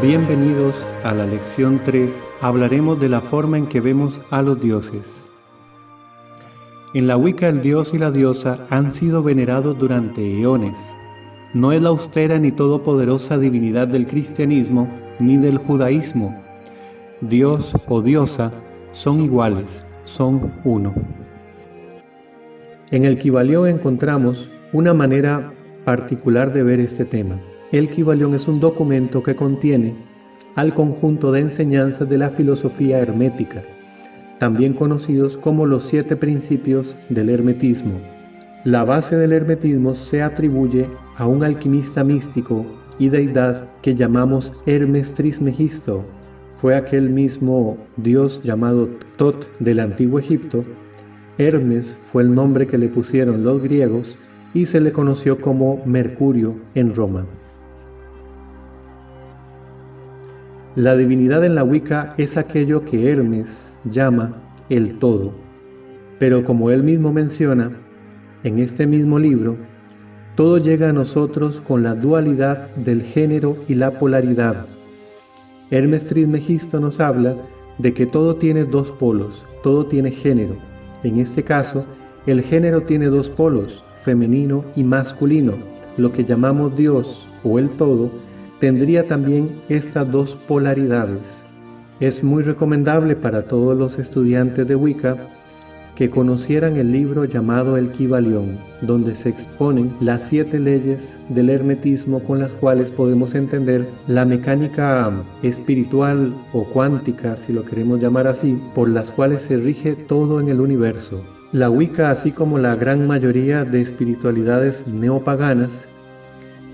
Bienvenidos a la lección 3. Hablaremos de la forma en que vemos a los dioses. En la Wicca el dios y la diosa han sido venerados durante eones. No es la austera ni todopoderosa divinidad del cristianismo ni del judaísmo. Dios o diosa son iguales, son uno. En el Kybalión encontramos una manera particular de ver este tema. El Kybalión es un documento que contiene al conjunto de enseñanzas de la filosofía hermética, también conocidos como los 7 principios del hermetismo. La base del hermetismo se atribuye a un alquimista místico y deidad que llamamos Hermes Trismegisto. Fue aquel mismo dios llamado Tot del antiguo Egipto. Hermes fue el nombre que le pusieron los griegos y se le conoció como Mercurio en Roma. La divinidad en la Wicca es aquello que Hermes llama el todo, pero como él mismo menciona en este mismo libro, todo llega a nosotros con la dualidad del género y la polaridad. Hermes Trismegisto nos habla de que todo tiene 2 polos, todo tiene género. En este caso, el género tiene 2 polos, femenino y masculino. Lo que llamamos Dios o el todo tendría también estas 2 polaridades. Es muy recomendable para todos los estudiantes de Wicca que conocieran el libro llamado el Kybalión, donde se exponen las 7 leyes del hermetismo con las cuales podemos entender la mecánica espiritual o cuántica, si lo queremos llamar así, por las cuales se rige todo en el universo. La Wicca, así como la gran mayoría de espiritualidades neopaganas,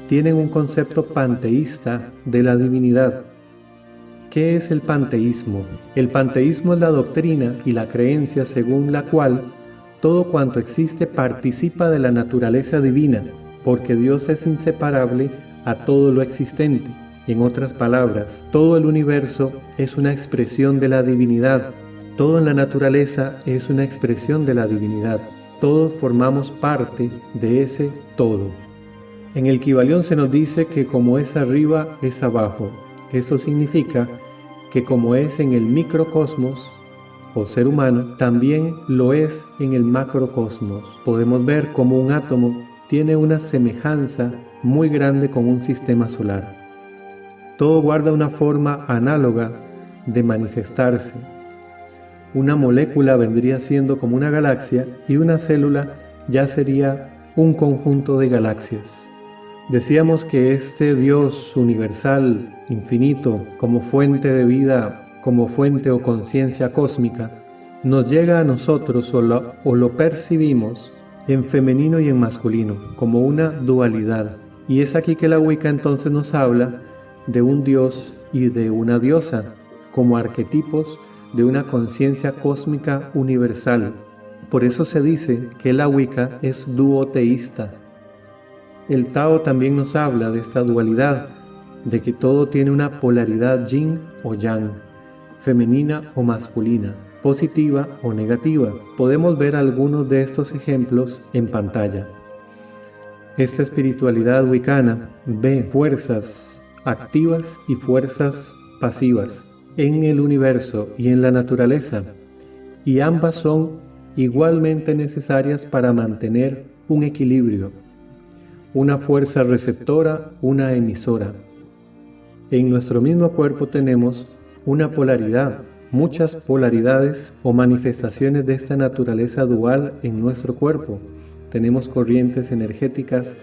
tienen un concepto panteísta de la divinidad. ¿Qué es el panteísmo? El panteísmo es la doctrina y la creencia según la cual todo cuanto existe participa de la naturaleza divina, porque Dios es inseparable a todo lo existente. En otras palabras, todo el universo es una expresión de la divinidad. Todo en la naturaleza es una expresión de la divinidad. Todos formamos parte de ese todo. En el Kybalión se nos dice que como es arriba, es abajo. Esto significa que como es en el microcosmos o ser humano, también lo es en el macrocosmos. Podemos ver cómo un átomo tiene una semejanza muy grande con un sistema solar. Todo guarda una forma análoga de manifestarse. Una molécula vendría siendo como una galaxia y una célula ya sería un conjunto de galaxias. Decíamos que este Dios universal, infinito, como fuente de vida, como fuente o conciencia cósmica, nos llega a nosotros o lo percibimos en femenino y en masculino, como una dualidad. Y es aquí que la Wicca entonces nos habla de un dios y de una diosa, como arquetipos de una conciencia cósmica universal. Por eso se dice que la Wicca es duoteísta. El Tao también nos habla de esta dualidad, de que todo tiene una polaridad yin o yang, femenina o masculina, positiva o negativa. Podemos ver algunos de estos ejemplos en pantalla. Esta espiritualidad wiccana ve fuerzas activas y fuerzas pasivas en el universo y en la naturaleza, y ambas son igualmente necesarias para mantener un equilibrio. Una fuerza receptora, una emisora. En nuestro mismo cuerpo tenemos una polaridad, muchas polaridades o manifestaciones de esta naturaleza dual en nuestro cuerpo. Tenemos corrientes energéticas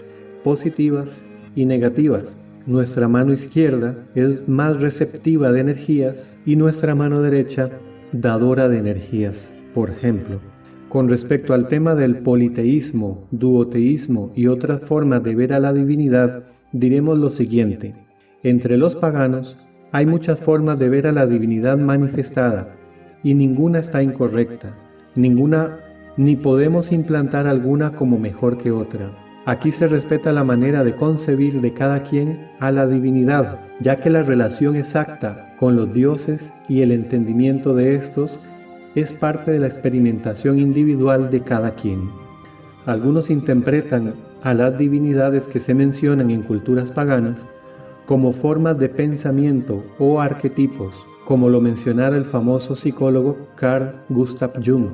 positivas y negativas. Nuestra mano izquierda es más receptiva de energías y nuestra mano derecha dadora de energías, por ejemplo. Con respecto al tema del politeísmo, duoteísmo y otras formas de ver a la divinidad, diremos lo siguiente. Entre los paganos hay muchas formas de ver a la divinidad manifestada, y ninguna está incorrecta, ni podemos implantar alguna como mejor que otra. Aquí se respeta la manera de concebir de cada quien a la divinidad, ya que la relación exacta con los dioses y el entendimiento de estos es parte de la experimentación individual de cada quien. Algunos interpretan a las divinidades que se mencionan en culturas paganas como formas de pensamiento o arquetipos, como lo mencionara el famoso psicólogo Carl Gustav Jung.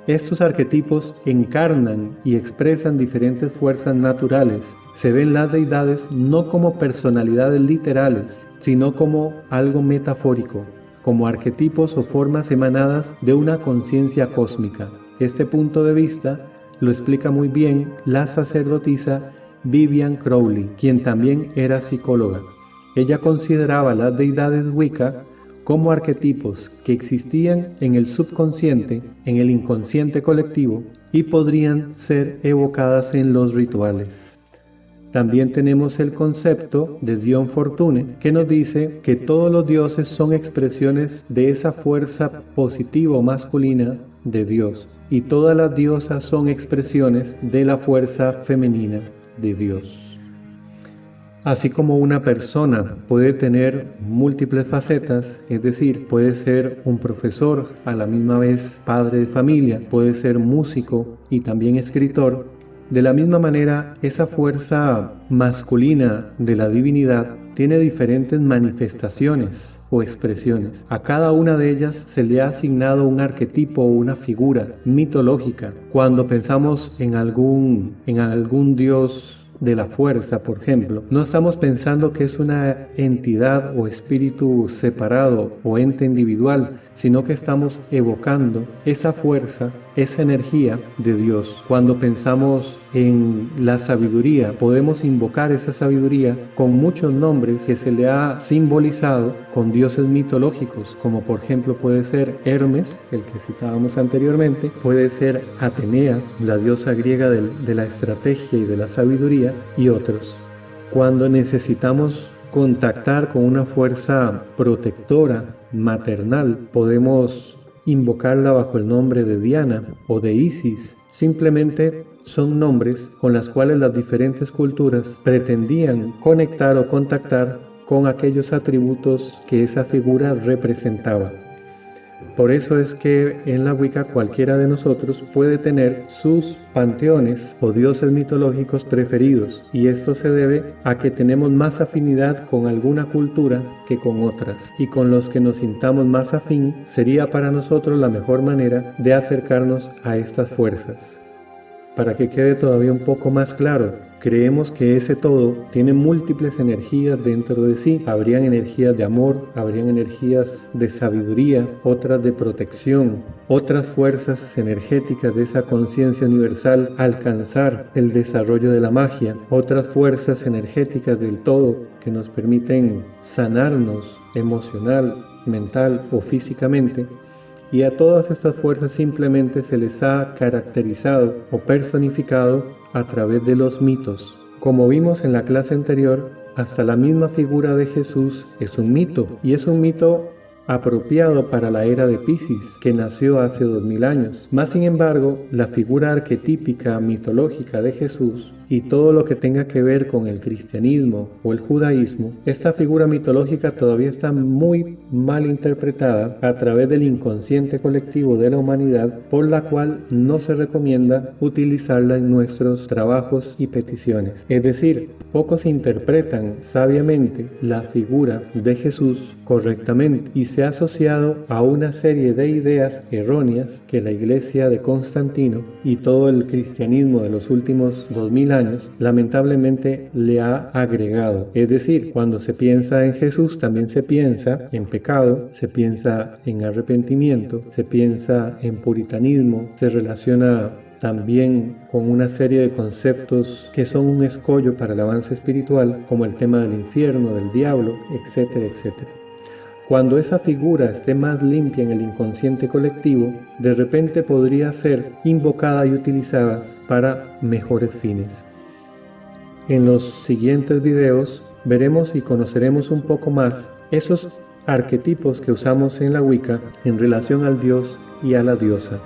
Estos arquetipos encarnan y expresan diferentes fuerzas naturales. Se ven las deidades no como personalidades literales, sino como algo metafórico, como arquetipos o formas emanadas de una conciencia cósmica. Este punto de vista lo explica muy bien la sacerdotisa Vivian Crowley, quien también era psicóloga. Ella consideraba las deidades Wicca como arquetipos que existían en el subconsciente, en el inconsciente colectivo, y podrían ser evocadas en los rituales. También tenemos el concepto de Dion Fortune, que nos dice que todos los dioses son expresiones de esa fuerza positiva o masculina de Dios, y todas las diosas son expresiones de la fuerza femenina de Dios. Así como una persona puede tener múltiples facetas, es decir, puede ser un profesor, a la misma vez padre de familia, puede ser músico y también escritor, de la misma manera esa fuerza masculina de la divinidad tiene diferentes manifestaciones o expresiones. A cada una de ellas se le ha asignado un arquetipo o una figura mitológica. Cuando pensamos en algún dios de la fuerza, por ejemplo, no estamos pensando que es una entidad o espíritu separado o ente individual, sino que estamos evocando esa fuerza, esa energía de Dios. Cuando pensamos en la sabiduría, podemos invocar esa sabiduría con muchos nombres que se le ha simbolizado con dioses mitológicos, como por ejemplo puede ser Hermes, el que citábamos anteriormente, puede ser Atenea, la diosa griega de la estrategia y de la sabiduría, y otros. Cuando necesitamos contactar con una fuerza protectora, maternal, podemos invocarla bajo el nombre de Diana o de Isis. Simplemente son nombres con los cuales las diferentes culturas pretendían conectar o contactar con aquellos atributos que esa figura representaba. Por eso es que en la Wicca cualquiera de nosotros puede tener sus panteones o dioses mitológicos preferidos, y esto se debe a que tenemos más afinidad con alguna cultura que con otras, y con los que nos sintamos más afín sería para nosotros la mejor manera de acercarnos a estas fuerzas. Para que quede todavía un poco más claro, creemos que ese todo tiene múltiples energías dentro de sí. Habrían energías de amor, habrían energías de sabiduría, otras de protección, otras fuerzas energéticas de esa conciencia universal, alcanzar el desarrollo de la magia, otras fuerzas energéticas del todo que nos permiten sanarnos emocional, mental o físicamente. Y a todas estas fuerzas simplemente se les ha caracterizado o personificado a través de los mitos. Como vimos en la clase anterior, hasta la misma figura de Jesús es un mito, y es un mito apropiado para la era de Piscis, que nació hace 2000 años. Más sin embargo, la figura arquetípica mitológica de Jesús y todo lo que tenga que ver con el cristianismo o el judaísmo, esta figura mitológica todavía está muy mal interpretada a través del inconsciente colectivo de la humanidad, por la cual no se recomienda utilizarla en nuestros trabajos y peticiones. Es decir, pocos interpretan sabiamente la figura de Jesús correctamente, y se ha asociado a una serie de ideas erróneas que la iglesia de Constantino y todo el cristianismo de los últimos 2000 años lamentablemente le ha agregado. Es decir, cuando se piensa en Jesús también se piensa en pecado, se piensa en arrepentimiento, se piensa en puritanismo, se relaciona también con una serie de conceptos que son un escollo para el avance espiritual, como el tema del infierno, del diablo, etcétera, etcétera. Cuando esa figura esté más limpia en el inconsciente colectivo, de repente podría ser invocada y utilizada para mejores fines. En los siguientes videos veremos y conoceremos un poco más esos arquetipos que usamos en la Wicca en relación al dios y a la diosa.